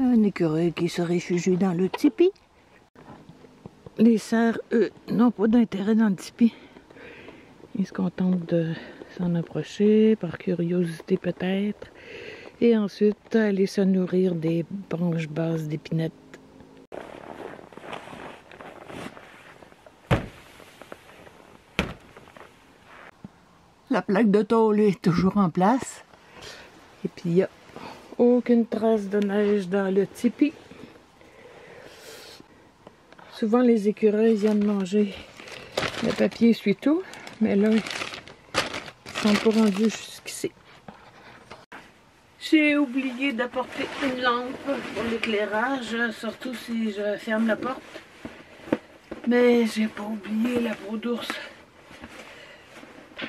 Un écureuil qui se réfugie dans le tipi. Les cerfs, eux, n'ont pas d'intérêt dans le tipi. Ils se contentent de s'en approcher, par curiosité peut-être, et ensuite aller se nourrir des branches basses d'épinettes. La plaque de tôle est toujours en place. Et puis il n'y a aucune trace de neige dans le tipi. Souvent les écureuils viennent manger le papier essuie-tout, mais là, ils sont pas rendus jusqu'ici. J'ai oublié d'apporter une lampe pour l'éclairage, surtout si je ferme la porte. Mais j'ai pas oublié la peau d'ours.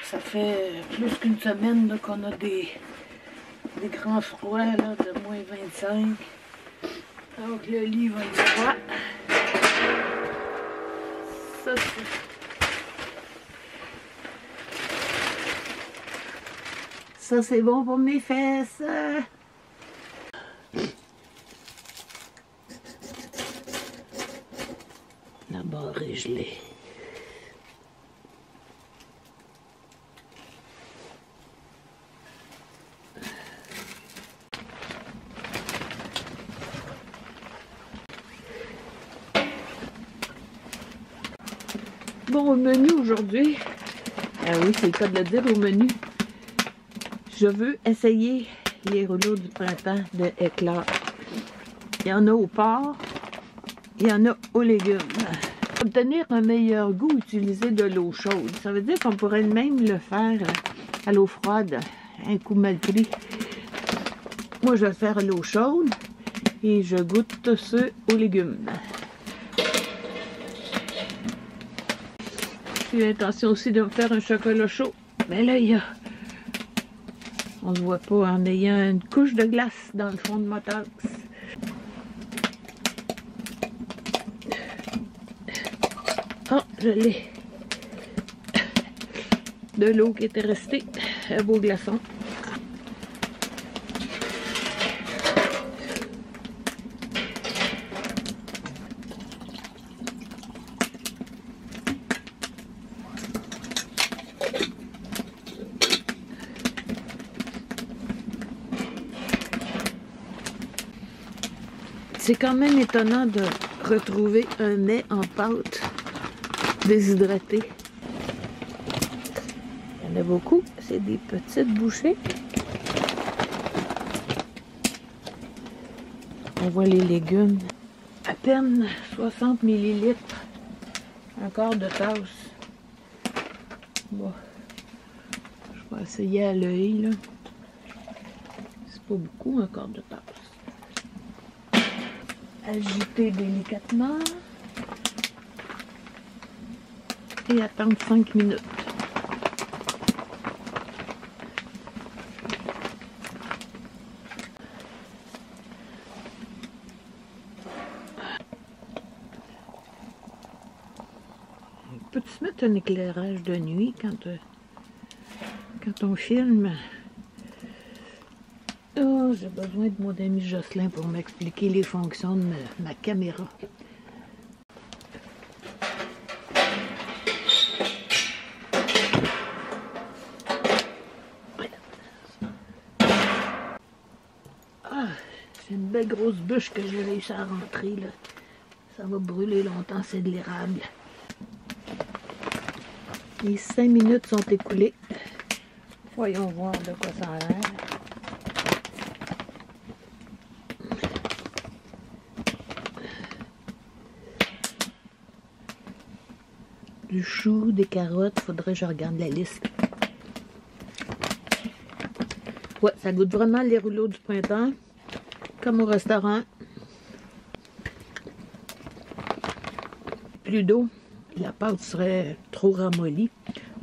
Ça fait plus qu'une semaine qu'on a des grands froids là, de moins 25. Donc le lit va être froid. Ça c'est bon pour mes fesses. La barre est gelée. Bon, au menu aujourd'hui, oui, c'est le cas de le dire au menu, je veux essayer les rouleaux du printemps de Éclair. Il y en a au porc, il y en a aux légumes. Pour obtenir un meilleur goût, utiliser de l'eau chaude. Ça veut dire qu'on pourrait même le faire à l'eau froide, un coup mal pris. Moi, je vais le faire à l'eau chaude et je goûte ceux aux légumes. J'ai l'intention aussi de me faire un chocolat chaud. Mais là, on ne le voit pas en ayant une couche de glace dans le fond de ma tasse. Oh, je l'ai. De l'eau qui était restée. Un beau glaçon. C'est quand même étonnant de retrouver un mets en pâte déshydraté. Il y en a beaucoup, c'est des petites bouchées. On voit les légumes. À peine 60 ml. Un quart de tasse. Bon. Je vais essayer à l'œil, là. C'est pas beaucoup, un quart de tasse. Agiter délicatement et attendre 5 minutes. Peux-tu se mettre un éclairage de nuit quand on filme? Oh, j'ai besoin de mon ami Jocelyn pour m'expliquer les fonctions de ma caméra. Ah, c'est une belle grosse bûche que j'ai réussi à rentrer, là. Ça va brûler longtemps, c'est de l'érable. Les 5 minutes sont écoulées. Voyons voir de quoi ça a l'air. Du chou, des carottes, faudrait que je regarde la liste. Ouais, ça goûte vraiment les rouleaux du printemps, comme au restaurant. Plus d'eau, la pâte serait trop ramollie.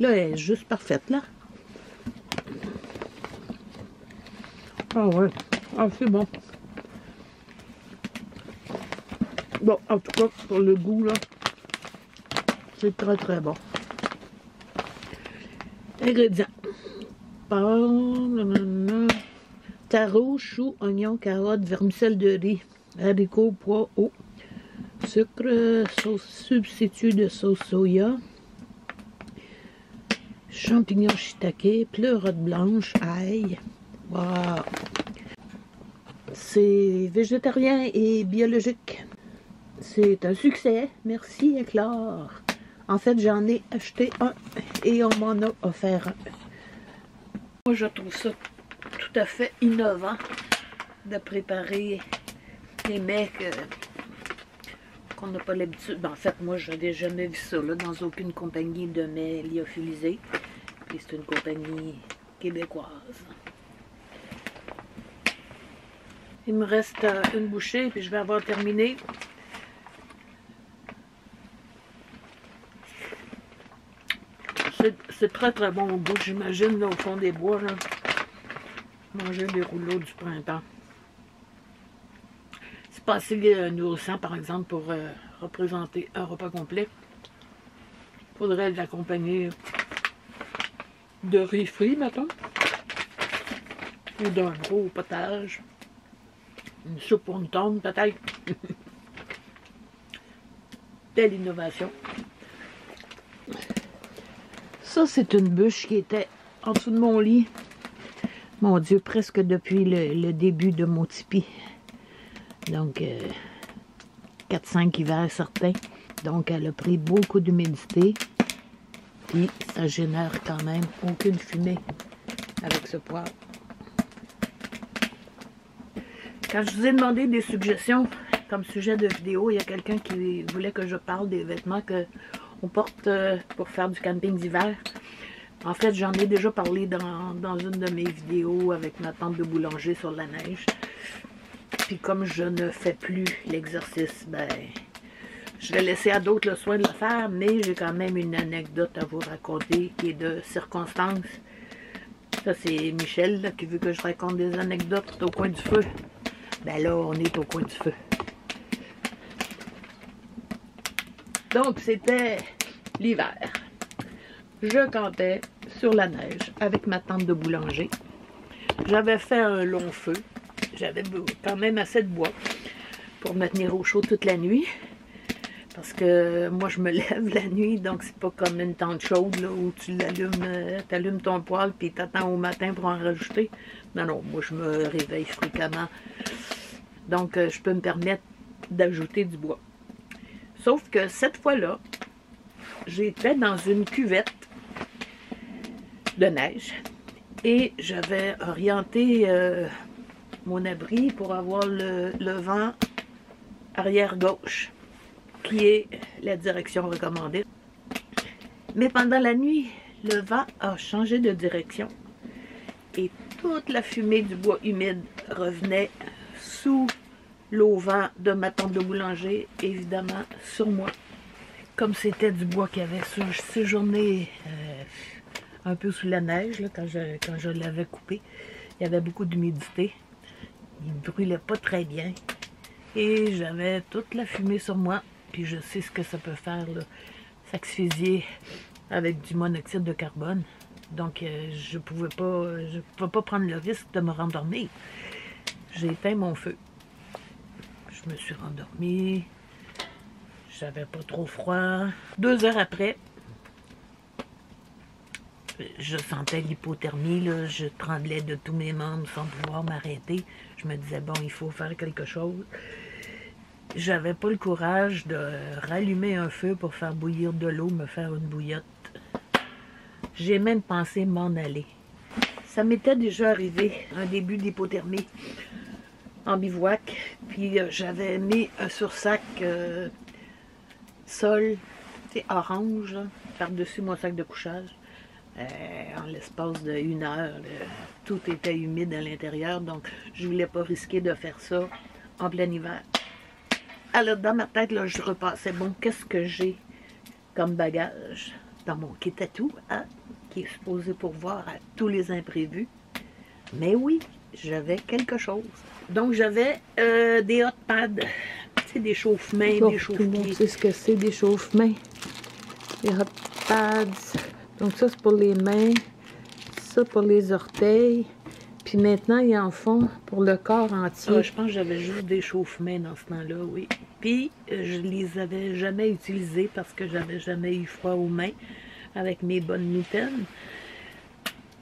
Là, elle est juste parfaite, là. Ah ouais, ah c'est bon. Bon, en tout cas, pour le goût, là, c'est très très bon. Ingrédients. Porc, taro, chou, oignon, carotte, vermicelle de riz. haricots, pois, eau, sucre, sauce substitut de sauce soya, champignons shiitake, pleurote blanche, ail. Wow! C'est végétarien et biologique. C'est un succès. Merci, Éclair. En fait, j'en ai acheté un et on m'en a offert un. Moi, je trouve ça tout à fait innovant de préparer des mets qu'on n'a pas l'habitude. Ben, en fait, moi, je n'ai jamais vu ça là, dans aucune compagnie de mets lyophilisés. Puis c'est une compagnie québécoise. Il me reste une bouchée, puis je vais avoir terminé. C'est très très bon au goût, j'imagine, là, au fond des bois, là, manger des rouleaux du printemps. C'est pas assez nourrissant, par exemple, pour représenter un repas complet. Il faudrait l'accompagner de riz frit, mettons, ou d'un gros potage. Une soupe pour une tonne, peut-être. Belle innovation. Ça, c'est une bûche qui était en dessous de mon lit. Mon Dieu, presque depuis le début de mon tipi. Donc, 4-5 hivers certains. Donc, elle a pris beaucoup d'humidité. Puis, ça génère quand même aucune fumée avec ce poêle. Quand je vous ai demandé des suggestions comme sujet de vidéo, il y a quelqu'un qui voulait que je parle des vêtements qu'on porte pour faire du camping d'hiver. En fait, j'en ai déjà parlé dans une de mes vidéos avec ma tante de boulanger sur la neige. Puis comme je ne fais plus l'exercice, ben, je vais laisser à d'autres le soin de le faire, mais j'ai quand même une anecdote à vous raconter qui est de circonstance. Ça, c'est Michel là, qui veut que je raconte des anecdotes au coin du feu. Ben là, on est au coin du feu. Donc, c'était l'hiver. Je campais sur la neige avec ma tante de boulanger. J'avais fait un long feu. J'avais quand même assez de bois pour me tenir au chaud toute la nuit. Parce que moi, je me lève la nuit, donc c'est pas comme une tente chaude là, où tu l'allumes, t'allumes ton poêle puis t'attends au matin pour en rajouter. Non, non, moi, je me réveille fréquemment. Donc, je peux me permettre d'ajouter du bois. Sauf que cette fois-là, j'étais dans une cuvette de neige et j'avais orienté mon abri pour avoir le vent arrière gauche, qui est la direction recommandée. Mais pendant la nuit, le vent a changé de direction et toute la fumée du bois humide revenait sous l'auvent de ma tante de boulanger, évidemment sur moi. Comme c'était du bois qui avait séjourné un peu sous la neige, là, quand je l'avais coupé, il y avait beaucoup d'humidité. Il ne brûlait pas très bien. Et j'avais toute la fumée sur moi. Puis je sais ce que ça peut faire, s'asphyxier avec du monoxyde de carbone. Donc je pouvais pas prendre le risque de me rendormir. J'ai éteint mon feu. Je me suis rendormie. J'avais pas trop froid. 2 heures après, je sentais l'hypothermie, là. Je tremblais de tous mes membres sans pouvoir m'arrêter. Je me disais, bon, il faut faire quelque chose. J'avais pas le courage de rallumer un feu pour faire bouillir de l'eau, me faire une bouillotte. J'ai même pensé m'en aller. Ça m'était déjà arrivé, un début d'hypothermie en bivouac. Puis j'avais mis un sursac sol, c'est orange, par-dessus mon sac de couchage. En l'espace de 1 heure, tout était humide à l'intérieur, donc je voulais pas risquer de faire ça en plein hiver. Alors dans ma tête, là, je repassais, bon, qu'est-ce que j'ai comme bagage dans mon kit à tout, hein, qui est supposé pourvoir à tous les imprévus. Mais oui, j'avais quelque chose. Donc j'avais des hot pads, tu sais, des chauffe-mains, des chauffe-pieds. Tout le monde sait ce que c'est, des chauffe-mains. Des hot pads. Donc ça, c'est pour les mains. Ça, pour les orteils. Puis Puis maintenant, ils en font pour le corps entier. Je pense que j'avais juste des chauffe-mains dans ce temps-là, oui. Puis, je les avais jamais utilisés parce que j'avais jamais eu froid aux mains avec mes bonnes mitaines.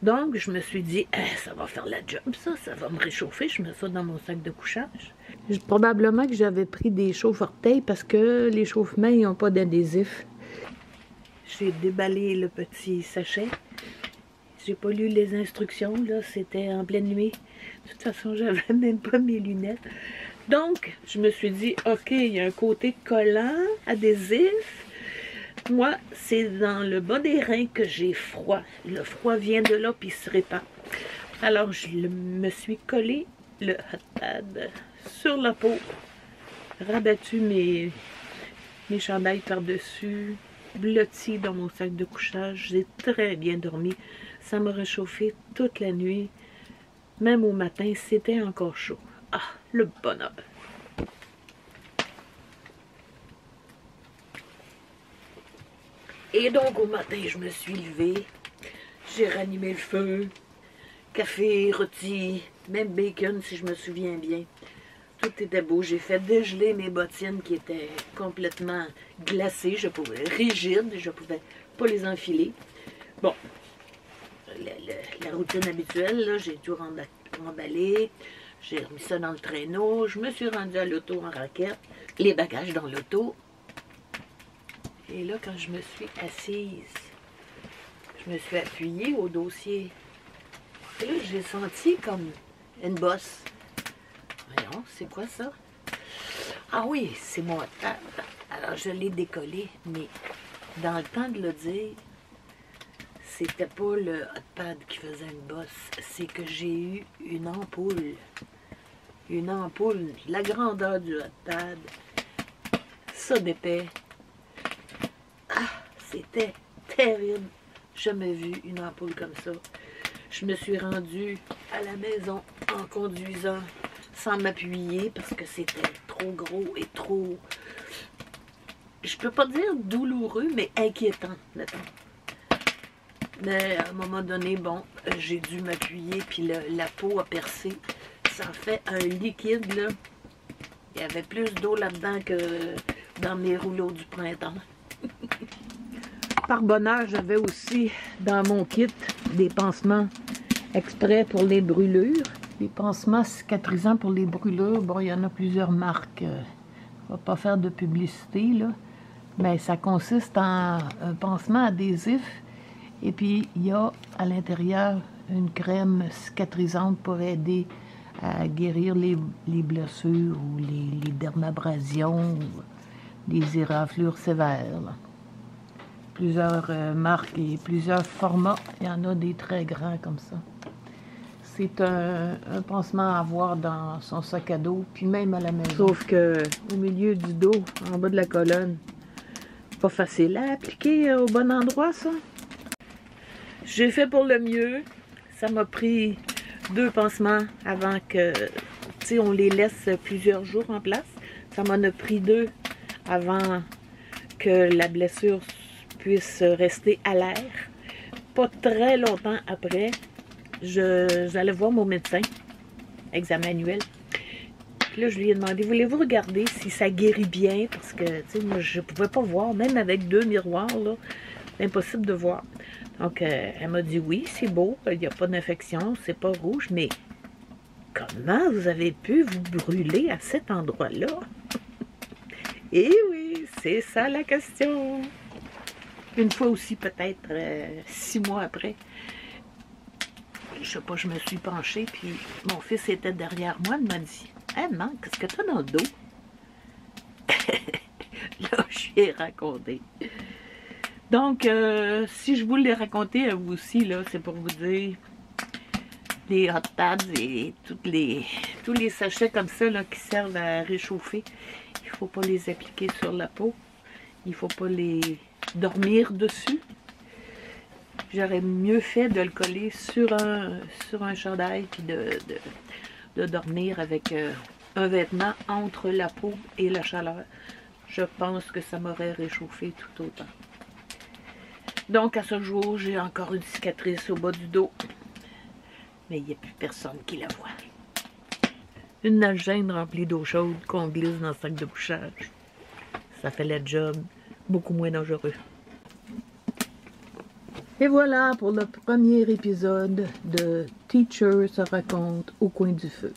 Donc, je me suis dit, ça va faire la job, ça va me réchauffer. Je mets ça dans mon sac de couchage. Probablement que j'avais pris des chauffe-orteils parce que les chauffe-mains, ils n'ont pas d'adhésif. J'ai déballé le petit sachet. J'ai pas lu les instructions, là, c'était en pleine nuit. De toute façon, j'avais même pas mes lunettes. Donc, je me suis dit, OK, il y a un côté collant, adhésif. Moi, c'est dans le bas des reins que j'ai froid. Le froid vient de là, puis il se répand. Alors, je me suis collé le hot pad sur la peau, rabattu mes chandails par-dessus, blotti dans mon sac de couchage. J'ai très bien dormi. Ça m'a réchauffé toute la nuit. Même au matin, c'était encore chaud. Ah, le bonheur! Et donc, au matin, je me suis levée. J'ai ranimé le feu. Café, rôti, même bacon, si je me souviens bien. Tout était beau. J'ai fait dégeler mes bottines qui étaient complètement glacées. Rigides. Je pouvais pas les enfiler. Bon, la routine habituelle, là, j'ai tout emballé. J'ai remis ça dans le traîneau. Je me suis rendue à l'auto en raquette. Les bagages dans l'auto. Et là, quand je me suis assise, je me suis appuyée au dossier. Et là, j'ai senti comme une bosse. Voyons, c'est quoi ça? Ah oui, c'est mon hot pad. Alors, je l'ai décollé, mais dans le temps de le dire, c'était pas le hot pad qui faisait une bosse. C'est que j'ai eu une ampoule. Une ampoule, la grandeur du hot pad. Ça d'épais. Ah, c'était terrible. Jamais vu une ampoule comme ça. Je me suis rendue à la maison en conduisant sans m'appuyer parce que c'était trop gros et trop... Je peux pas dire douloureux, mais inquiétant, mettons. Mais à un moment donné, bon, j'ai dû m'appuyer, puis la peau a percé. Ça fait un liquide, là. Il y avait plus d'eau là-dedans que dans mes rouleaux du printemps. Par bonheur, j'avais aussi dans mon kit des pansements exprès pour les brûlures. Des pansements cicatrisants pour les brûlures. Bon, il y en a plusieurs marques. On va pas faire de publicité, là. Mais ça consiste en un pansement adhésif. Et puis, il y a à l'intérieur une crème cicatrisante pour aider à guérir les blessures ou les dermabrasions ou les éraflures sévères, là. Plusieurs marques et plusieurs formats. Il y en a des très grands comme ça. C'est un pansement à avoir dans son sac à dos, puis même à la maison. Sauf que au milieu du dos, en bas de la colonne, pas facile à appliquer au bon endroit, ça. J'ai fait pour le mieux. Ça m'a pris 2 pansements avant que, tu sais, on les laisse plusieurs jours en place. Ça m'en a pris 2 avant que la blessure puisse rester à l'air. Pas très longtemps après, j'allais voir mon médecin, examen annuel. Puis là, je lui ai demandé, voulez-vous regarder si ça guérit bien? Parce que, tu sais, moi, je pouvais pas voir, même avec 2 miroirs, là, impossible de voir. Donc, elle m'a dit, oui, c'est beau, il n'y a pas d'infection, c'est pas rouge, mais comment vous avez pu vous brûler à cet endroit-là? Eh oui, c'est ça la question. Une fois aussi, peut-être 6 mois après, je sais pas, je me suis penchée, puis mon fils était derrière moi, il m'a dit, « Hey, maman, qu'est-ce que tu as dans le dos? » Là, je lui ai raconté. Donc, si je vous l'ai raconté à vous aussi, là, c'est pour vous dire, les hot pads et tous les sachets comme ça, là, qui servent à réchauffer, il ne faut pas les appliquer sur la peau. Il ne faut pas les dormir dessus. J'aurais mieux fait de le coller sur un chandail puis de dormir avec un vêtement entre la peau et la chaleur. Je pense que ça m'aurait réchauffé tout autant. Donc à ce jour, j'ai encore une cicatrice au bas du dos. mais il n'y a plus personne qui la voit. Une algène remplie d'eau chaude qu'on glisse dans le sac de couchage. Ça fait le job beaucoup moins dangereux. Et voilà pour le premier épisode de Teacher se raconte au coin du feu.